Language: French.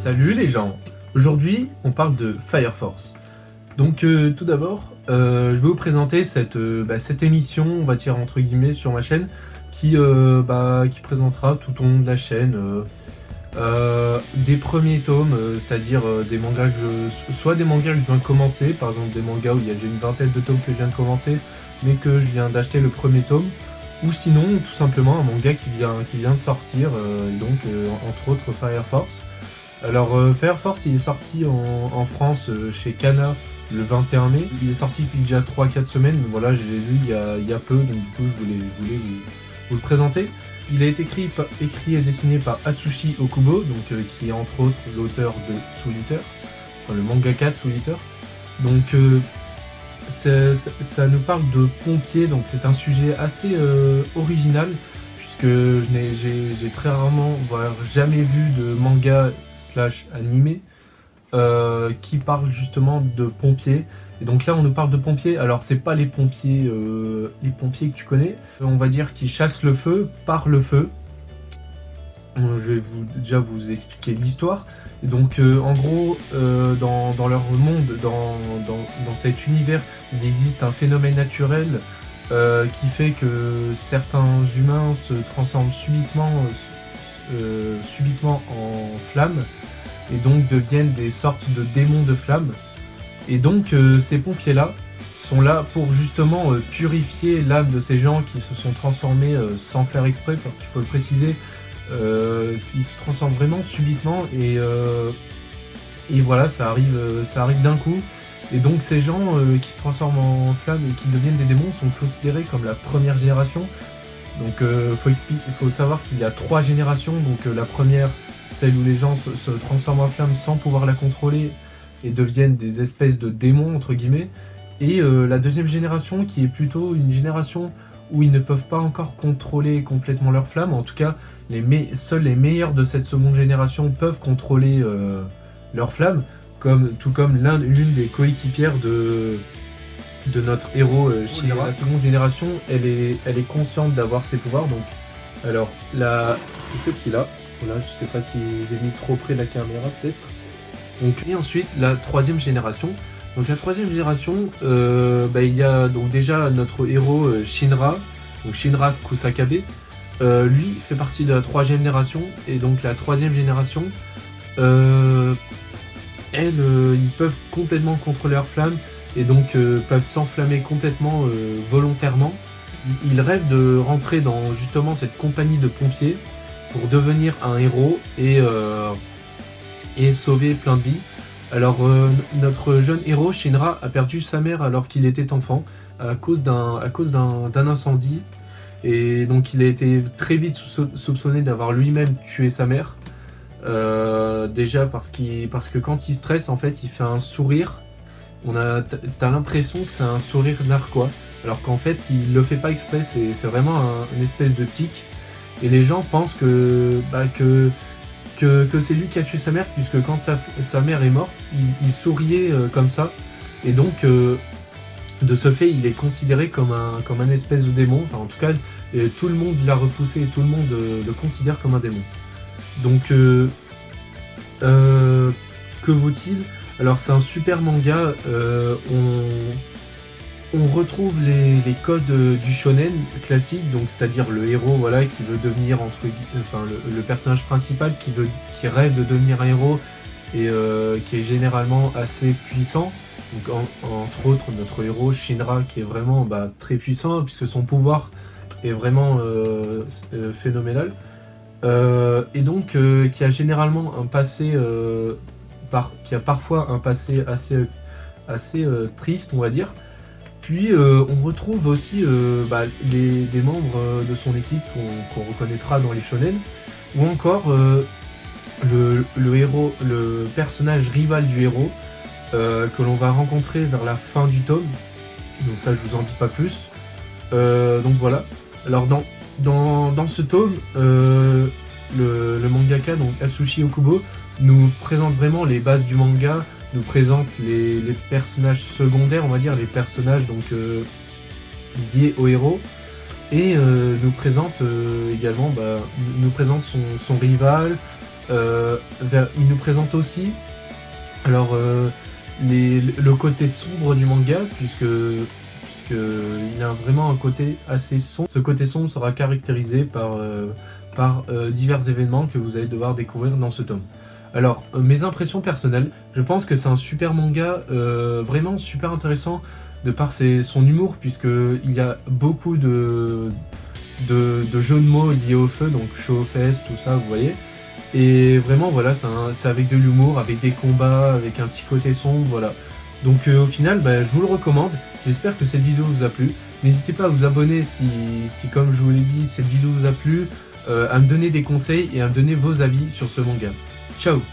Salut les gens. Aujourd'hui, on parle de Fire Force. Donc tout d'abord, je vais vous présenter cette émission, on va dire entre guillemets, sur ma chaîne, qui présentera tout au long de la chaîne des premiers tomes, c'est-à-dire des mangas soit des mangas que je viens de commencer, par exemple des mangas où il y a déjà une vingtaine de tomes que je viens de commencer, mais que je viens d'acheter le premier tome, ou sinon tout simplement un manga qui vient de sortir, entre autres Fire Force. Alors Fire Force, il est sorti en France chez Kana le 21 mai. Il est sorti depuis déjà 3-4 semaines. Voilà, je l'ai lu il y a peu, donc du coup je voulais vous le présenter. Il a été écrit et dessiné par Atsushi Okubo, qui est entre autres l'auteur de Soul Eater, enfin le mangaka de Soul Eater. Donc ça nous parle de pompiers, donc c'est un sujet assez original, puisque j'ai très rarement, voire jamais vu de manga / animé qui parle justement de pompiers. Et donc là on nous parle de pompiers, alors c'est pas les pompiers que tu connais, on va dire qui chassent le feu par le feu. Je vais déjà vous expliquer l'histoire. Et donc en gros dans leur monde, dans cet univers, il existe un phénomène naturel qui fait que certains humains se transforment subitement en flammes et donc deviennent des sortes de démons de flammes. Et donc ces pompiers-là sont là pour justement purifier l'âme de ces gens qui se sont transformés sans faire exprès, parce qu'il faut le préciser, ils se transforment vraiment subitement et voilà, ça arrive d'un coup. Et donc ces gens qui se transforment en flammes et qui deviennent des démons sont considérés comme la première génération. Donc faut savoir qu'il y a 3 générations. Donc la première, celle où les gens se transforment en flammes sans pouvoir la contrôler et deviennent des espèces de démons entre guillemets. Et la deuxième génération qui est plutôt une génération où ils ne peuvent pas encore contrôler complètement leur flamme. En tout cas, seuls les meilleurs de cette seconde génération peuvent contrôler leur flamme, tout comme l'une des coéquipières de notre héros Shinra. La seconde génération, elle est consciente d'avoir ses pouvoirs. Donc, alors là, c'est cette fille-là. Voilà, je sais pas si j'ai mis trop près de la caméra peut-être. Donc, et ensuite, la troisième génération. Donc la troisième génération, il y a donc déjà notre héros Shinra, donc Shinra Kusakabe. Lui fait partie de la troisième génération, et donc la troisième génération, ils peuvent complètement contrôler leur flamme et donc peuvent s'enflammer complètement volontairement. Ils rêvent de rentrer dans justement cette compagnie de pompiers pour devenir un héros et sauver plein de vies. Alors notre jeune héros Shinra a perdu sa mère alors qu'il était enfant à cause d'un incendie, et donc il a été très vite soupçonné d'avoir lui-même tué sa mère. Déjà parce que quand il stresse, en fait il fait un sourire. T'as l'impression que c'est un sourire narquois, alors qu'en fait il le fait pas exprès, c'est vraiment une espèce de tic. Et les gens pensent que c'est lui qui a tué sa mère, puisque quand sa mère est morte, il souriait comme ça. Et donc, de ce fait, il est considéré comme un espèce de démon. Enfin, en tout cas, tout le monde l'a repoussé et tout le monde le considère comme un démon. Donc, que vaut-il ? Alors, c'est un super manga. On retrouve les codes du shonen classique, donc c'est-à-dire le héros, voilà, qui veut devenir le personnage principal qui rêve de devenir un héros et qui est généralement assez puissant. Donc entre autres notre héros Shinra, qui est vraiment très puissant puisque son pouvoir est vraiment phénoménal, et donc qui a généralement un passé qui a parfois un passé assez triste, on va dire. Puis on retrouve aussi des membres de son équipe qu'on reconnaîtra dans les shonen, ou encore le héros, le personnage rival du héros que l'on va rencontrer vers la fin du tome. Donc ça, je vous en dis pas plus. Donc voilà. Alors dans ce tome, le mangaka, donc Atsushi Okubo, nous présente vraiment les bases du manga, nous présente les personnages secondaires, on va dire, les personnages liés au héros, et nous présente également son rival, il nous présente aussi alors le côté sombre du manga, puisque il a vraiment un côté assez sombre. Ce côté sombre sera caractérisé par divers événements que vous allez devoir découvrir dans ce tome. Alors, mes impressions personnelles, je pense que c'est un super manga, vraiment super intéressant de par son humour, puisqu'il y a beaucoup de jeux de mots liés au feu, donc show fest, tout ça, vous voyez. Et vraiment, voilà, c'est avec de l'humour, avec des combats, avec un petit côté sombre, voilà. Donc au final, je vous le recommande. J'espère que cette vidéo vous a plu. N'hésitez pas à vous abonner si comme je vous l'ai dit, cette vidéo vous a plu, à me donner des conseils et à me donner vos avis sur ce manga. Ciao!